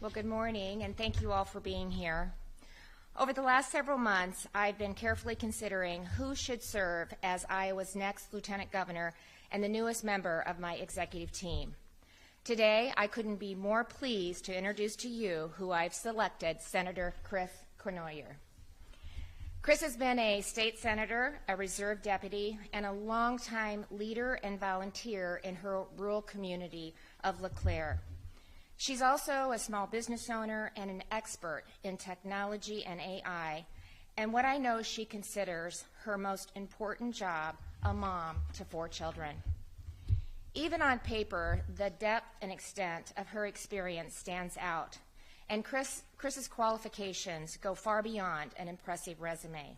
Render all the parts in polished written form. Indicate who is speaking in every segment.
Speaker 1: Well, good morning, and thank you all for being here. Over the last several months, I've been carefully considering who should serve as Iowa's next Lieutenant Governor and the newest member of my executive team. Today, I couldn't be more pleased to introduce to you who I've selected, Senator Chris Cournoyer. Chris has been a state senator, a reserve deputy, and a longtime leader and volunteer in her rural community of LeClaire. She's also a small business owner and an expert in technology and AI, and what I know she considers her most important job, a mom to 4 children. Even on paper, the depth and extent of her experience stands out, and Chris's qualifications go far beyond an impressive resume.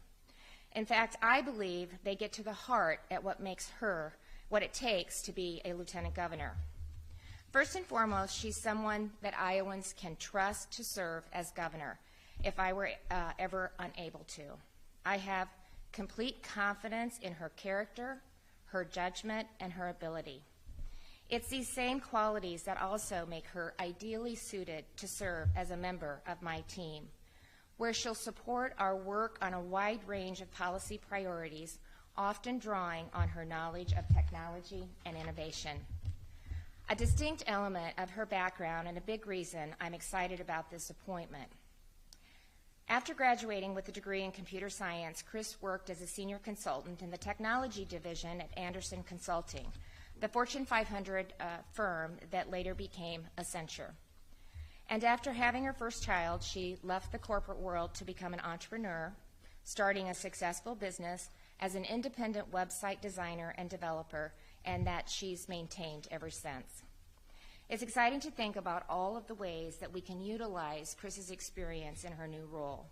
Speaker 1: In fact, I believe they get to the heart at what makes her what it takes to be a lieutenant governor. First and foremost, she's someone that Iowans can trust to serve as governor if I were ever unable to. I have complete confidence in her character, her judgment, and her ability. It's these same qualities that also make her ideally suited to serve as a member of my team, where she'll support our work on a wide range of policy priorities, often drawing on her knowledge of technology and innovation. A distinct element of her background and a big reason I'm excited about this appointment. After graduating with a degree in computer science, Chris worked as a senior consultant in the technology division at Anderson Consulting, the Fortune 500 firm that later became Accenture. And after having her first child, she left the corporate world to become an entrepreneur, starting a successful business as an independent website designer and developer, and that she's maintained ever since. It's exciting to think about all of the ways that we can utilize Chris's experience in her new role.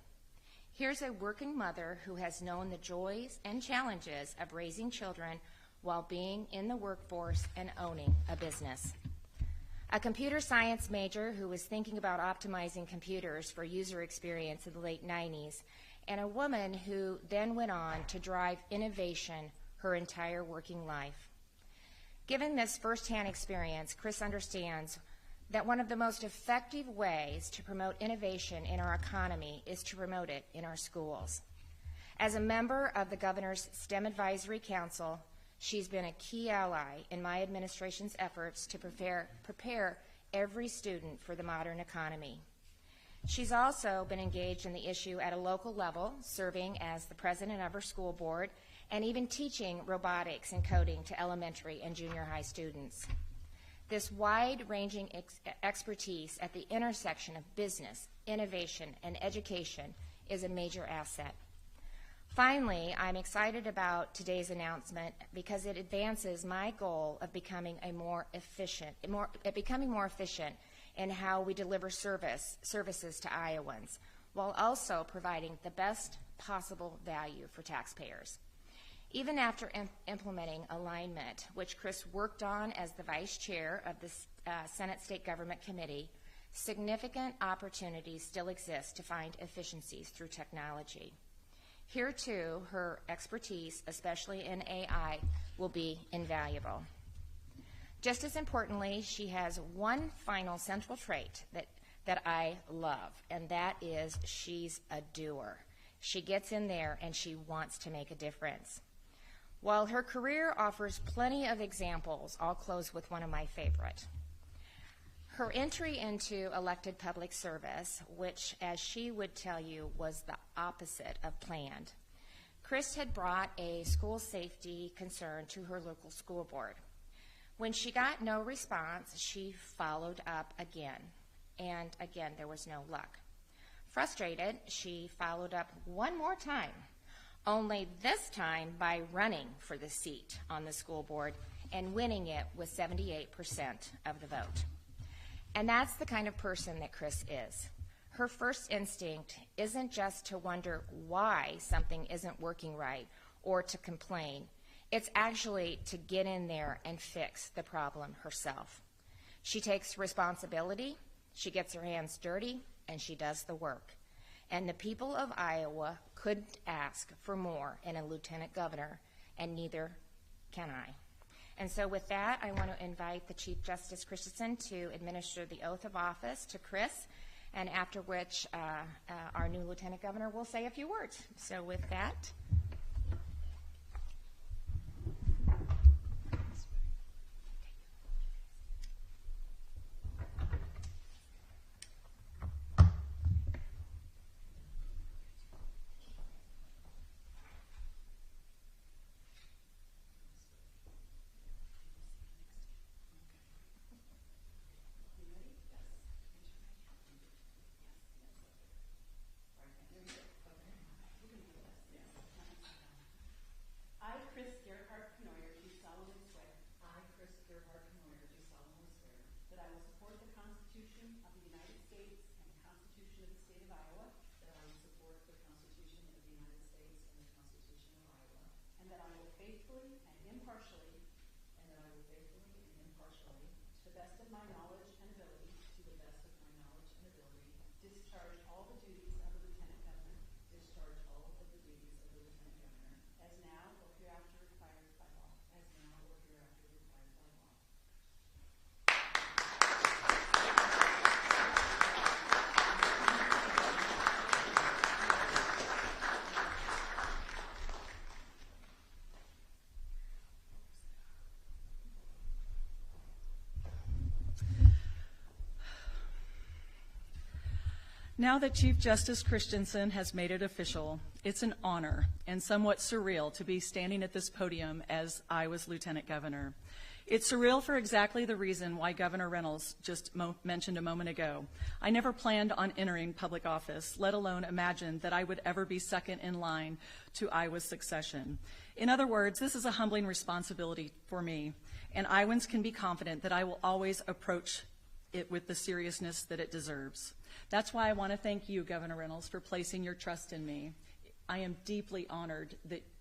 Speaker 1: Here's a working mother who has known the joys and challenges of raising children while being in the workforce and owning a business. A computer science major who was thinking about optimizing computers for user experience in the late 90s, and a woman who then went on to drive innovation her entire working life. Given this firsthand experience, Chris understands that one of the most effective ways to promote innovation in our economy is to promote it in our schools. As a member of the Governor's STEM Advisory Council, she's been a key ally in my administration's efforts to prepare every student for the modern economy. She's also been engaged in the issue at a local level, serving as the president of her school board and even teaching robotics and coding to elementary and junior high students. This wide-ranging expertise at the intersection of business, innovation, and education is a major asset. Finally, I'm excited about today's announcement because it advances my goal of becoming more efficient in how we deliver services to Iowans, while also providing the best possible value for taxpayers. Even after implementing alignment, which Chris worked on as the vice chair of the Senate State Government Committee, significant opportunities still exist to find efficiencies through technology. Here, too, her expertise, especially in AI, will be invaluable. Just as importantly, she has one final central trait that I love, and that is she's a doer. She gets in there and she wants to make a difference. While her career offers plenty of examples, I'll close with one of my favorite. Her entry into elected public service, which, as she would tell you, was the opposite of planned. Chris had brought a school safety concern to her local school board. When she got no response, she followed up again, and again there was no luck. Frustrated, she followed up one more time, only this time by running for the seat on the school board and winning it with 78% of the vote. And that's the kind of person that Chris is. Her first instinct isn't just to wonder why something isn't working right or to complain. It's actually to get in there and fix the problem herself. She takes responsibility, she gets her hands dirty, and she does the work. And the people of Iowa couldn't ask for more in a lieutenant governor, and neither can I. And so with that, I want to invite the Chief Justice Christensen to administer the oath of office to Chris, and after which our new Lieutenant Governor will say a few words. So with that.
Speaker 2: Now that Chief Justice Christensen has made it official, it's an honor and somewhat surreal to be standing at this podium as Iowa's Lieutenant Governor. It's surreal for exactly the reason why Governor Reynolds just mentioned a moment ago. I never planned on entering public office, let alone imagined that I would ever be second in line to Iowa's succession. In other words, this is a humbling responsibility for me, and Iowans can be confident that I will always approach it with the seriousness that it deserves. That's why I want to thank you, Governor Reynolds, for placing your trust in me. I am deeply honored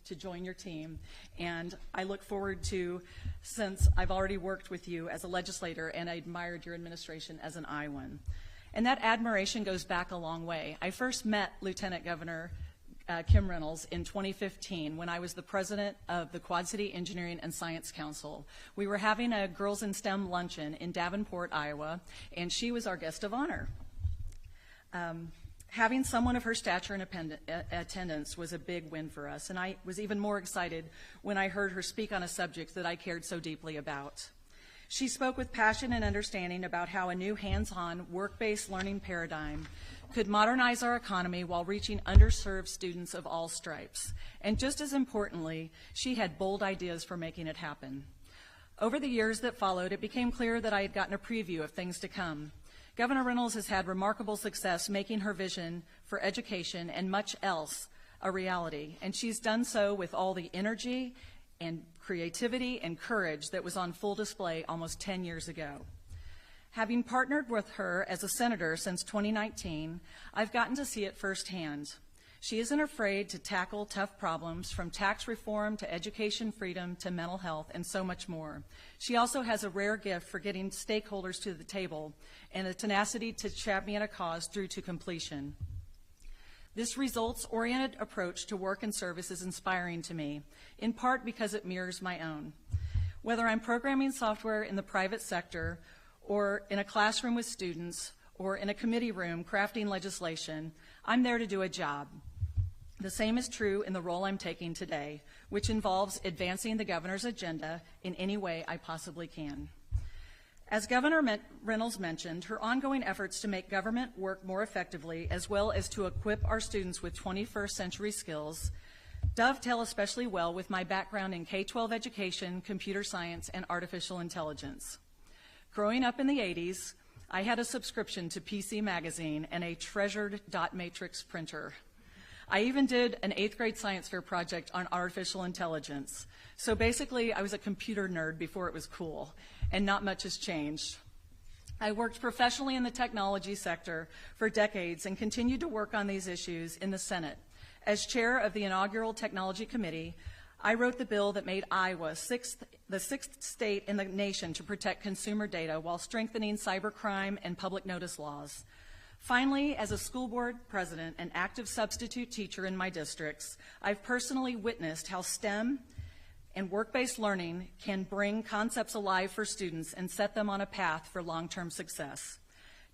Speaker 2: to join your team, and I look forward to, since I've already worked with you as a legislator and I admired your administration as an Iowan. And that admiration goes back a long way. I first met Lieutenant Governor Kim Reynolds in 2015 when I was the president of the Quad City Engineering and Science Council. We were having a Girls in STEM luncheon in Davenport, Iowa, and she was our guest of honor. Having someone of her stature in attendance was a big win for us, and I was even more excited when I heard her speak on a subject that I cared so deeply about. She spoke with passion and understanding about how a new hands-on, work-based learning paradigm could modernize our economy while reaching underserved students of all stripes. And just as importantly, she had bold ideas for making it happen. Over the years that followed, it became clear that I had gotten a preview of things to come. Governor Reynolds has had remarkable success making her vision for education and much else a reality, and she's done so with all the energy and creativity and courage that was on full display almost 10 years ago. Having partnered with her as a senator since 2019, I've gotten to see it firsthand. She isn't afraid to tackle tough problems, from tax reform to education freedom to mental health and so much more. She also has a rare gift for getting stakeholders to the table and a tenacity to champion a cause through to completion. This results-oriented approach to work and service is inspiring to me, in part because it mirrors my own. Whether I'm programming software in the private sector or in a classroom with students or in a committee room crafting legislation, I'm there to do a job. The same is true in the role I'm taking today, which involves advancing the governor's agenda in any way I possibly can. As Governor Reynolds mentioned, her ongoing efforts to make government work more effectively, as well as to equip our students with 21st century skills, dovetail especially well with my background in K-12 education, computer science, and artificial intelligence. Growing up in the 80s, I had a subscription to PC Magazine and a treasured dot matrix printer. I even did an 8th grade science fair project on artificial intelligence. So basically, I was a computer nerd before it was cool, and not much has changed. I worked professionally in the technology sector for decades and continued to work on these issues in the Senate. As chair of the inaugural Technology Committee, I wrote the bill that made Iowa the sixth state in the nation to protect consumer data while strengthening cybercrime and public notice laws. Finally, as a school board president and active substitute teacher in my districts, I've personally witnessed how STEM and work-based learning can bring concepts alive for students and set them on a path for long-term success.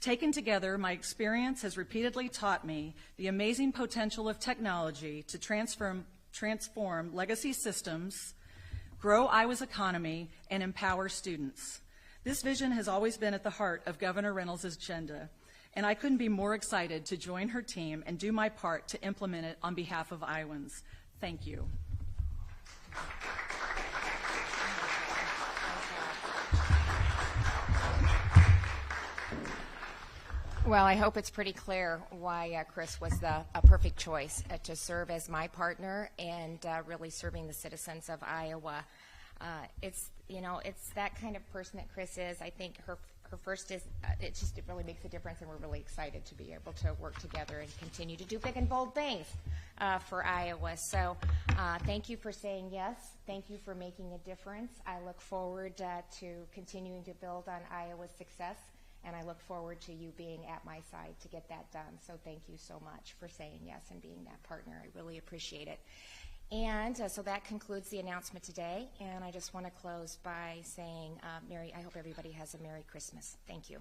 Speaker 2: Taken together, my experience has repeatedly taught me the amazing potential of technology to transform legacy systems, grow Iowa's economy, and empower students. This vision has always been at the heart of Governor Reynolds' agenda, and I couldn't be more excited to join her team and do my part to implement it on behalf of Iowans. Thank you.
Speaker 1: Well, I hope it's pretty clear why Chris was a perfect choice to serve as my partner and really serving the citizens of Iowa. It's that kind of person that Chris is. I think her first is, it really makes a difference, and we're really excited to be able to work together and continue to do big and bold things for Iowa. So thank you for saying yes. Thank you for making a difference. I look forward to continuing to build on Iowa's success, and I look forward to you being at my side to get that done. So thank you so much for saying yes and being that partner. I really appreciate it. And so that concludes the announcement today, and I just want to close by saying, I hope everybody has a Merry Christmas. Thank you.